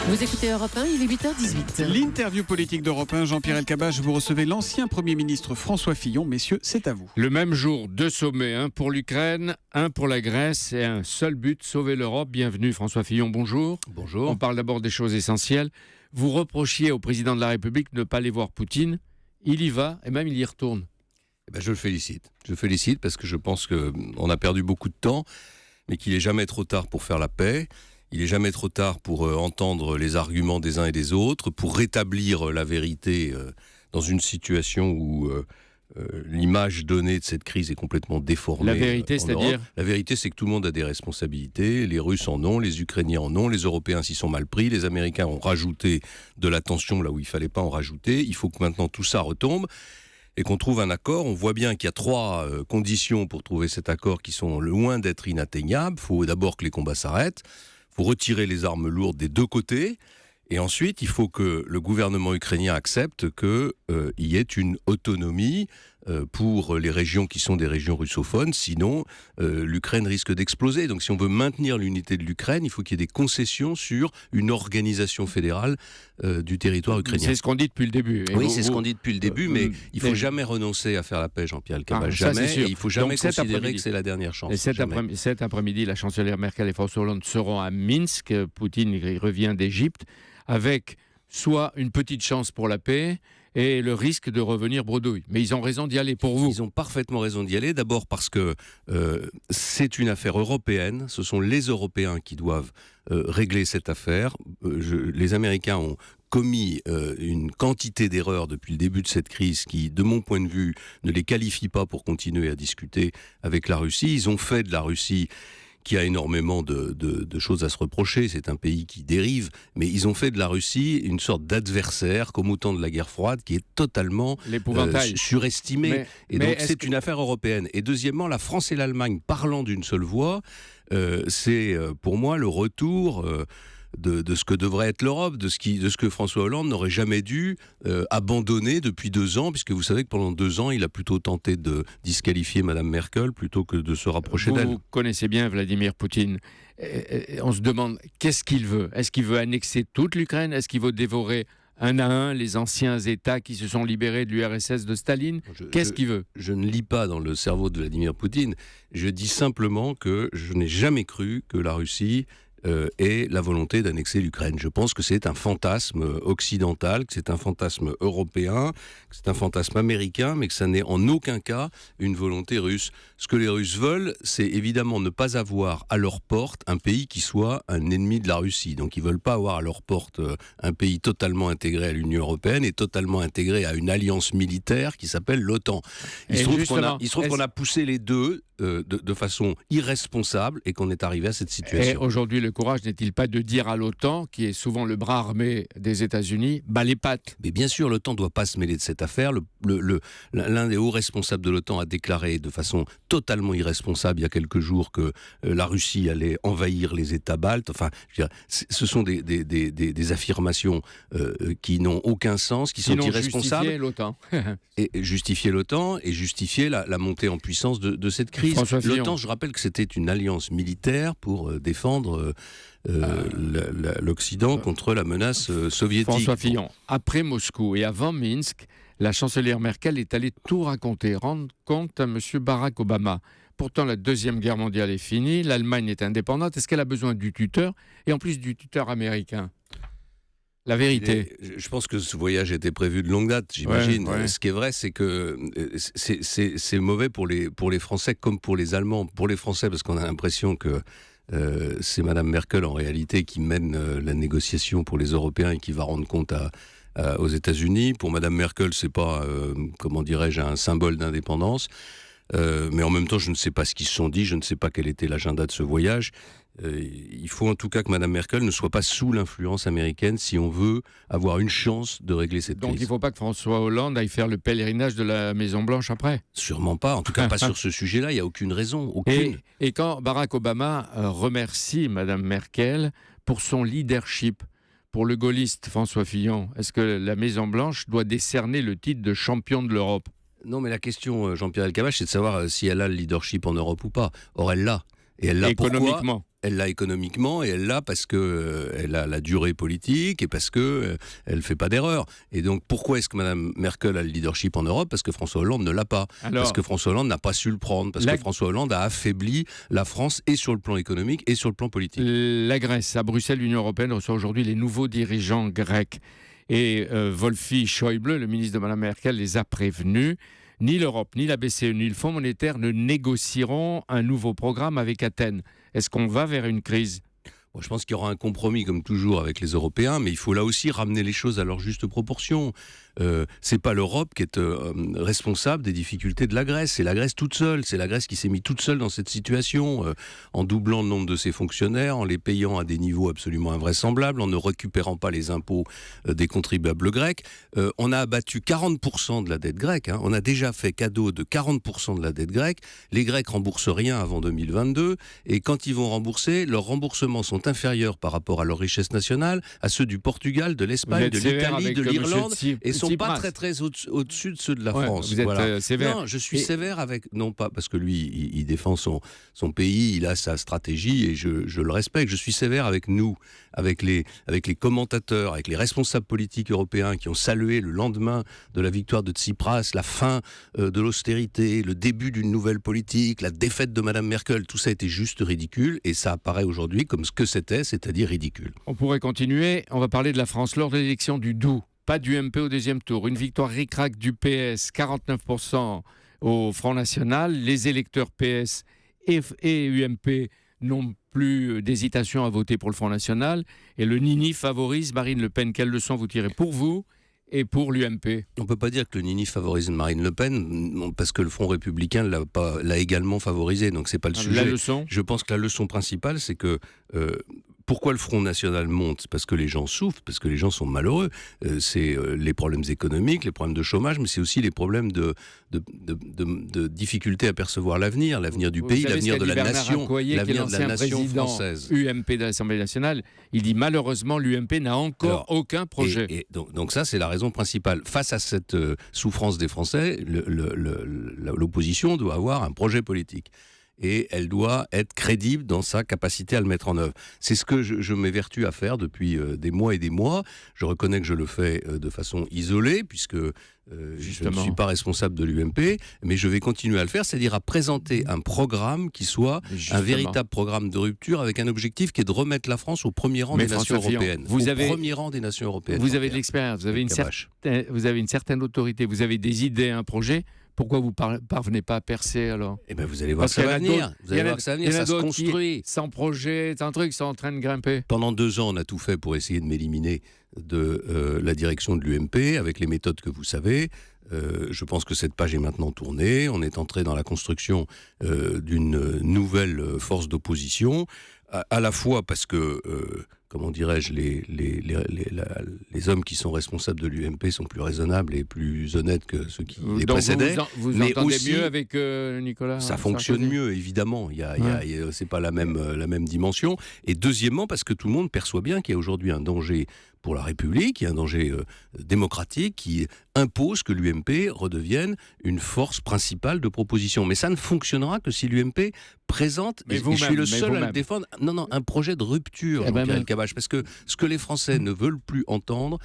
Vous écoutez Europe 1, il est 8h18. L'interview politique d'Europe 1, Jean-Pierre Elkabbach, vous recevez l'ancien Premier ministre François Fillon. Messieurs, c'est à vous. Le même jour, 2 sommets, un pour l'Ukraine, un pour la Grèce et un seul but, sauver l'Europe. Bienvenue François Fillon, bonjour. Bonjour. On parle d'abord des choses essentielles. Vous reprochiez au président de la République de ne pas aller voir Poutine. Il y va et même il y retourne. Je le félicite. Je le félicite parce que je pense qu'on a perdu beaucoup de temps, mais qu'il n'est jamais trop tard pour faire la paix. Il n'est jamais trop tard pour entendre les arguments des uns et des autres, pour rétablir la vérité dans une situation où l'image donnée de cette crise est complètement déformée. La vérité, c'est-à-dire ? La vérité, c'est que tout le monde a des responsabilités. Les Russes en ont, les Ukrainiens en ont, les Européens s'y sont mal pris, les Américains ont rajouté de la tension là où il ne fallait pas en rajouter. Il faut que maintenant tout ça retombe et qu'on trouve un accord. On voit bien qu'il y a 3 conditions pour trouver cet accord qui sont loin d'être inatteignables. Il faut d'abord que les combats s'arrêtent. Il faut retirer les armes lourdes des deux côtés. Et ensuite, il faut que le gouvernement ukrainien accepte qu'il y ait une autonomie pour les régions qui sont des régions russophones. Sinon, l'Ukraine risque d'exploser. Donc si on veut maintenir l'unité de l'Ukraine, il faut qu'il y ait des concessions sur une organisation fédérale du territoire ukrainien. C'est ce qu'on dit depuis le début. Oui, c'est ce qu'on dit depuis le début, mais il ne faut jamais renoncer à faire la paix, Jean-Pierre Elkabbach. Jamais. Et il ne faut jamais considérer que c'est la dernière chance. Et cet après-midi, la chancelière Merkel et François Hollande seront à Minsk. Poutine revient d'Égypte avec soit une petite chance pour la paix et le risque de revenir bredouille. Mais ils ont raison d'y aller pour vous. Ils ont parfaitement raison d'y aller. D'abord parce que c'est une affaire européenne. Ce sont les Européens qui doivent régler cette affaire. Les Américains ont commis une quantité d'erreurs depuis le début de cette crise qui, de mon point de vue, ne les qualifie pas pour continuer à discuter avec la Russie. Ils ont fait de la Russie, qui a énormément de choses à se reprocher, c'est un pays qui dérive, mais ils ont fait de la Russie une sorte d'adversaire, comme au temps de la guerre froide, qui est totalement surestimé. Donc c'est une affaire européenne. Et deuxièmement, la France et l'Allemagne, parlant d'une seule voix, c'est pour moi le retour de ce que devrait être l'Europe, de ce que François Hollande n'aurait jamais dû abandonner depuis 2 ans, puisque vous savez que pendant 2 ans, il a plutôt tenté de disqualifier Mme Merkel plutôt que de se rapprocher d'elle. Vous connaissez bien Vladimir Poutine. On se demande, qu'est-ce qu'il veut ? Est-ce qu'il veut annexer toute l'Ukraine ? Est-ce qu'il veut dévorer un à un les anciens États qui se sont libérés de l'URSS de Staline ? Qu'est-ce qu'il veut ? Je ne lis pas dans le cerveau de Vladimir Poutine. Je dis simplement que je n'ai jamais cru que la Russie et la volonté d'annexer l'Ukraine. Je pense que c'est un fantasme occidental, que c'est un fantasme européen, que c'est un fantasme américain, mais que ça n'est en aucun cas une volonté russe. Ce que les Russes veulent, c'est évidemment ne pas avoir à leur porte un pays qui soit un ennemi de la Russie. Donc ils ne veulent pas avoir à leur porte un pays totalement intégré à l'Union européenne et totalement intégré à une alliance militaire qui s'appelle l'OTAN. Il se trouve qu'on a poussé les deux de façon irresponsable et qu'on est arrivé à cette situation. Et aujourd'hui, le courage n'est-il pas de dire à l'OTAN, qui est souvent le bras armé des États-Unis, bas les pattes ? Mais bien sûr, l'OTAN ne doit pas se mêler de cette affaire. L'un des hauts responsables de l'OTAN a déclaré de façon totalement irresponsable il y a quelques jours que la Russie allait envahir les États baltes. Enfin, je veux dire, ce sont des affirmations qui n'ont aucun sens, qui sont irresponsables. Justifier l'OTAN. Et justifier l'Otan et justifier la montée en puissance de cette crise. L'OTAN, je rappelle que c'était une alliance militaire pour défendre l'Occident contre la menace soviétique. François Fillon, après Moscou et avant Minsk, la chancelière Merkel est allée tout raconter, rendre compte à M. Barack Obama. Pourtant, la Deuxième Guerre mondiale est finie, l'Allemagne est indépendante. Est-ce qu'elle a besoin du tuteur, et en plus du tuteur américain ? La vérité. Je pense que ce voyage était prévu de longue date, j'imagine. Ouais. Ce qui est vrai, c'est que c'est mauvais pour les Français comme pour les Allemands. Pour les Français, parce qu'on a l'impression que c'est Mme Merkel, en réalité, qui mène la négociation pour les Européens et qui va rendre compte aux États-Unis. Pour Mme Merkel, c'est pas, comment dirais-je, un symbole d'indépendance. Mais en même temps, je ne sais pas ce qu'ils se sont dit, je ne sais pas quel était l'agenda de ce voyage. Il faut en tout cas que Mme Merkel ne soit pas sous l'influence américaine si on veut avoir une chance de régler cette crise. Donc il ne faut pas que François Hollande aille faire le pèlerinage de la Maison-Blanche après ? Sûrement pas, en tout cas pas sur ce sujet-là, il n'y a aucune raison. Aucune. Et quand Barack Obama remercie Mme Merkel pour son leadership, pour le gaulliste François Fillon, est-ce que la Maison-Blanche doit décerner le titre de champion de l'Europe ? Non, mais la question, Jean-Pierre Elkabbach, c'est de savoir si elle a le leadership en Europe ou pas. Or, elle l'a. Et elle l'a économiquement. Elle l'a économiquement et elle l'a parce que elle a la durée politique et parce que elle fait pas d'erreur. Et donc pourquoi est-ce que Mme Merkel a le leadership en Europe? Parce que François Hollande ne l'a pas. Parce que François Hollande n'a pas su le prendre. Parce que François Hollande a affaibli la France et sur le plan économique et sur le plan politique. La Grèce, à Bruxelles, l'Union européenne reçoit aujourd'hui les nouveaux dirigeants grecs. Et Wolfi Schäuble, le ministre de Mme Merkel, les a prévenus. Ni l'Europe, ni la BCE, ni le Fonds monétaire ne négocieront un nouveau programme avec Athènes. Est-ce qu'on va vers une crise ? Bon, je pense qu'il y aura un compromis, comme toujours, avec les Européens, mais il faut là aussi ramener les choses à leur juste proportion. C'est pas l'Europe qui est responsable des difficultés de la Grèce, c'est la Grèce toute seule. C'est la Grèce qui s'est mise toute seule dans cette situation, en doublant le nombre de ses fonctionnaires, en les payant à des niveaux absolument invraisemblables, en ne récupérant pas les impôts des contribuables grecs. On a abattu 40% de la dette grecque, hein. On a déjà fait cadeau de 40% de la dette grecque. Les Grecs remboursent rien avant 2022, et quand ils vont rembourser, leurs remboursements sont inférieurs par rapport à leur richesse nationale à ceux du Portugal, de l'Espagne, de l'Italie, de l'Irlande, et sont pas très au-dessus de ceux de la France. Vous êtes sévère. Non, je suis sévère avec... Non pas parce que lui, il défend son pays, il a sa stratégie et je le respecte. Je suis sévère avec nous, avec les commentateurs, avec les responsables politiques européens qui ont salué le lendemain de la victoire de Tsipras, la fin de l'austérité, le début d'une nouvelle politique, la défaite de Mme Merkel. Tout ça a été juste ridicule et ça apparaît aujourd'hui comme ce que c'était, c'est-à-dire ridicule. On pourrait continuer. On va parler de la France lors de l'élection du Doubs. Pas d'UMP au deuxième tour. Une victoire ric-rac du PS, 49% au Front National. Les électeurs PS et UMP n'ont plus d'hésitation à voter pour le Front National. Et le Nini favorise Marine Le Pen. Quelle leçon vous tirez pour vous et pour l'UMP? On ne peut pas dire que le Nini favorise Marine Le Pen, parce que le Front républicain l'a également favorisé, donc c'est pas le sujet. La leçon ? Je pense que la leçon principale, c'est que pourquoi le Front National monte ? Parce que les gens souffrent, parce que les gens sont malheureux. C'est les problèmes économiques, les problèmes de chômage, mais c'est aussi les problèmes de difficulté à percevoir l'avenir du pays, l'avenir de la nation, l'avenir de la nation française. UMP de l'Assemblée nationale, il dit malheureusement l'UMP n'a encore aucun projet. Et donc ça, c'est la raison principale. Face à cette souffrance des Français, l'opposition doit avoir un projet politique. Et elle doit être crédible dans sa capacité à le mettre en œuvre. C'est ce que je m'évertue à faire depuis des mois et des mois. Je reconnais que je le fais de façon isolée, puisque je ne suis pas responsable de l'UMP, mais je vais continuer à le faire, c'est-à-dire à présenter un programme qui soit un véritable programme de rupture avec un objectif qui est de remettre la France au premier rang des nations européennes. Premier rang des nations européennes. Vous avez de l'expérience, vous avez une certaine autorité, vous avez des idées, un projet. Pourquoi vous parvenez pas à percer alors ? Eh bien, vous allez voir que ça va venir. Vous allez voir que ça va venir, ça se construit. Sans projet, c'est un truc, ils sont en train de grimper. Pendant 2 ans, on a tout fait pour essayer de m'éliminer de la direction de l'UMP, avec les méthodes que vous savez. Je pense que cette page est maintenant tournée. On est entré dans la construction d'une nouvelle force d'opposition, à la fois parce que... comment dirais-je, les hommes qui sont responsables de l'UMP sont plus raisonnables et plus honnêtes que ceux qui les précédaient. Vous entendez aussi, mieux avec Nicolas ça fonctionne mieux, évidemment. C'est pas la même dimension. Et deuxièmement, parce que tout le monde perçoit bien qu'il y a aujourd'hui un danger pour la République, il y a un danger démocratique qui impose que l'UMP redevienne une force principale de proposition. Mais ça ne fonctionnera que si l'UMP présente, et je suis le seul à le défendre, un projet de rupture, Jean-Pierre Elkabbach, parce que ce que les Français ne veulent plus entendre,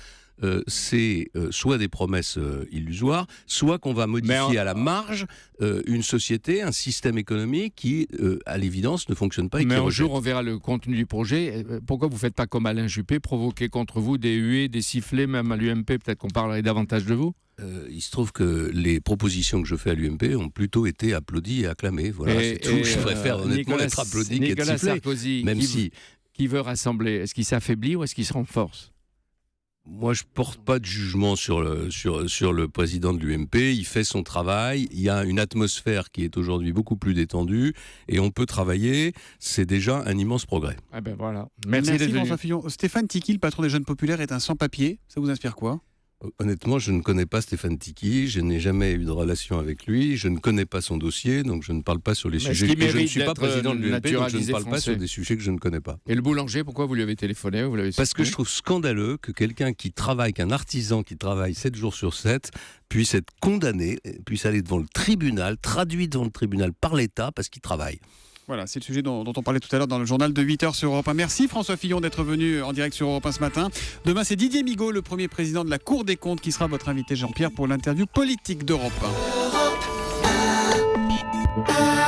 c'est soit des promesses illusoires, soit qu'on va modifier à la marge une société, un système économique qui, à l'évidence, ne fonctionne pas. Mais un jour, on verra le contenu du projet. Pourquoi vous ne faites pas comme Alain Juppé, provoquer contre vous des huées, des sifflets, même à l'UMP, peut-être qu'on parlerait davantage de vous ? Il se trouve que les propositions que je fais à l'UMP ont plutôt été applaudies et acclamées. Voilà, c'est tout. Je préfère honnêtement être applaudi qu'être sifflé. Nicolas Sarkozy, qui veut rassembler, est-ce qu'il s'affaiblit ou est-ce qu'il se renforce ? Moi, je ne porte pas de jugement sur le président de l'UMP. Il fait son travail. Il y a une atmosphère qui est aujourd'hui beaucoup plus détendue et on peut travailler. C'est déjà un immense progrès. Ah ben voilà. Merci François Fillon. Stéphane Tiki, le patron des Jeunes Populaires, est un sans-papier. Ça vous inspire quoi ? Honnêtement, je ne connais pas Stéphane Tiki, je n'ai jamais eu de relation avec lui, je ne connais pas son dossier, donc je ne parle pas sur les sujets. Et je ne suis pas président de l'UMP, donc je ne parle pas sur des sujets que je ne connais pas. Et le boulanger, pourquoi vous lui avez téléphoné ? Parce que je trouve scandaleux que quelqu'un qui travaille, qu'un artisan qui travaille 7 jours sur 7, puisse être condamné, puisse aller devant le tribunal, traduit devant le tribunal par l'État parce qu'il travaille. Voilà, c'est le sujet dont on parlait tout à l'heure dans le journal de 8h sur Europe 1. Merci François Fillon d'être venu en direct sur Europe 1 ce matin. Demain, c'est Didier Migaud, le premier président de la Cour des comptes, qui sera votre invité, Jean-Pierre, pour l'interview politique d'Europe 1.